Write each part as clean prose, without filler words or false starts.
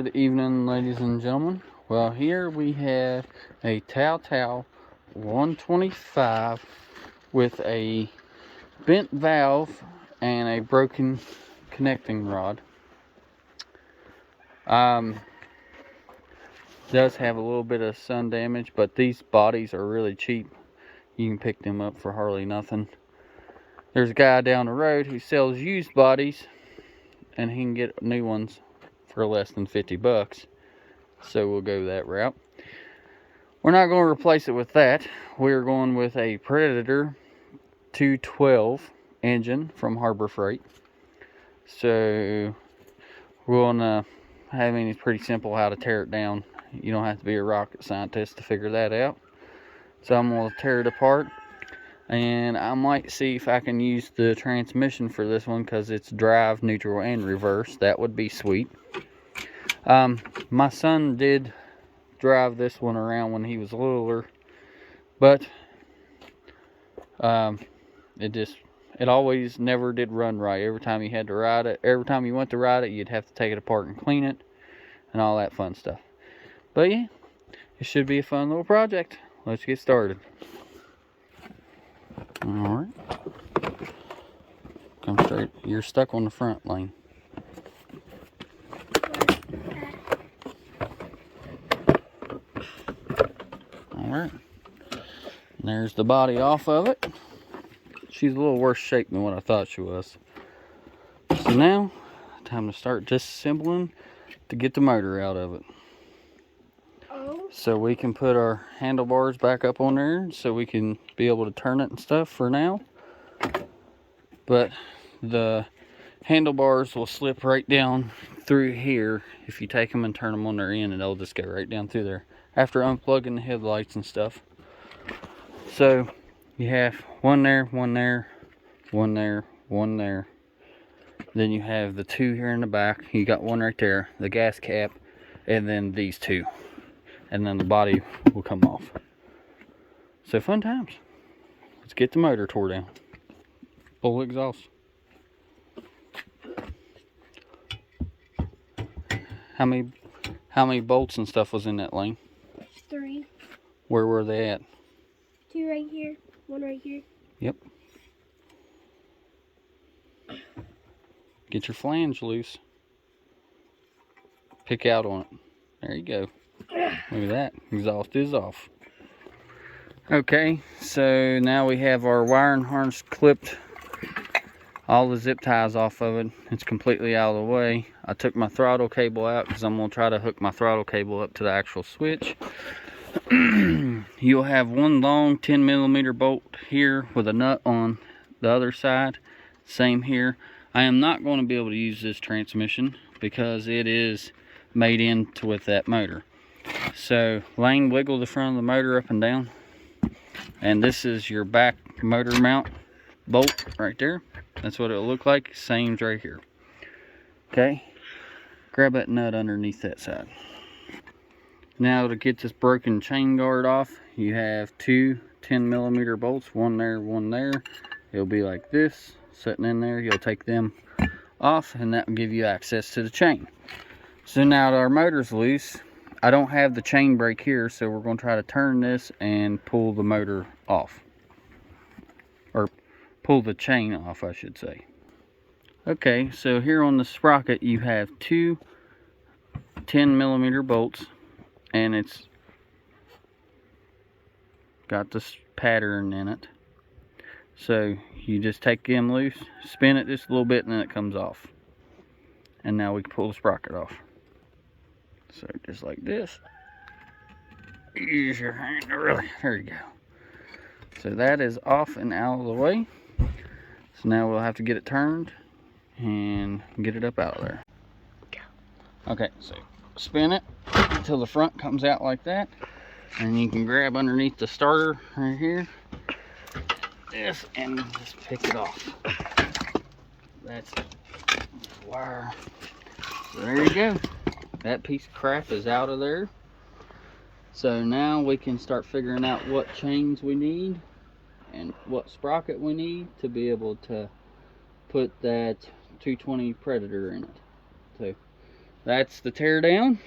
Good evening, ladies and gentlemen. Well, here we have a Tao 125 with a bent valve and a broken connecting rod. Does have a little bit of sun damage, but these bodies are really cheap. You can pick them up for hardly nothing. There's a guy down the road who sells used bodies, and he can get new ones for less than 50 bucks. So we'll go that route. We're not going to replace it with that. We're going with a Predator 212 engine from Harbor Freight. So we're going to it's pretty simple how to tear it down. You don't have to be a rocket scientist to figure that out. So I'm going to tear it apart, and I might see if I can use the transmission for this one, because it's drive, neutral, and reverse. That would be sweet. My son did drive this one around when he was littler, but it always never did run right. Every time you had to ride it, every time you went to ride it, you'd have to take it apart and clean it and all that fun stuff. But yeah, it should be a fun little project. Let's get started. Alright, come straight. You're stuck on the front lane. Alright, there's the body off of it. She's a little worse shape than what I thought she was. So now, time to start disassembling to get the motor out of it. So we can put our handlebars back up on there so we can be able to turn it and stuff for now. But the handlebars will slip right down through here. If you take them and turn them on their end, and they'll just go right down through there after unplugging the headlights and stuff. So you have one there, one there, one there, one there. Then you have the two here in the back. You got one right there, the gas cap, and then these two. And then the body will come off. So fun times. Let's get the motor tore down. Full exhaust. How many bolts and stuff was in that lane? 3. Where were they at? 2 right here, 1 right here. Yep. Get your flange loose. Pick out on it. There you go. Look at that. Exhaust is off. Okay, so now we have our wiring harness clipped. All the zip ties off of it. It's completely out of the way. I took my throttle cable out because I'm going to try to hook my throttle cable up to the actual switch. You'll have one long 10mm bolt here with a nut on the other side. Same here. I am not going to be able to use this transmission because it is made into with that motor. So Lane, wiggle the front of the motor up and down, and this is your back motor mount bolt right there. That's what it'll look like. Same's right here. Okay, grab that nut underneath that side. Now to get this broken chain guard off, you have two 10mm bolts, one there, one there. It'll be like this sitting in there. You'll take them off, and that will give you access to the chain. So now that our motor's loose, I don't have the chain brake here, so we're going to try to turn this and pull the motor off. Or pull the chain off, I should say. Okay, so here on the sprocket you have two 10mm bolts, and it's got this pattern in it. So you just take them loose, spin it just a little bit, and then it comes off. And now we can pull the sprocket off. So just like this. Use your hand, really. There you go. So that is off and out of the way. So now we'll have to get it turned and get it up out of there. Okay, so spin it until the front comes out like that. And you can grab underneath the starter right here. This, and just pick it off. That's the wire. So there you go. That piece of crap is out of there. So now we can start figuring out what chains we need and what sprocket we need to be able to put that 220 Predator in it. So that's the tear down.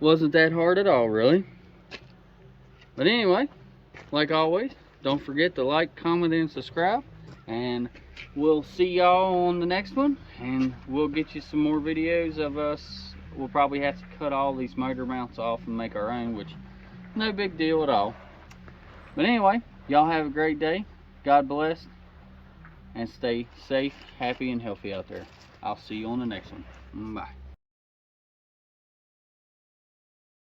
Wasn't that hard at all, really. But anyway, like always, don't forget to like, comment, and subscribe. And we'll see y'all on the next one. And we'll get you some more videos of us. We'll probably have to cut all these motor mounts off and make our own, which no big deal at all. But anyway, y'all have a great day. God bless. And stay safe, happy, and healthy out there. I'll see you on the next one. Bye.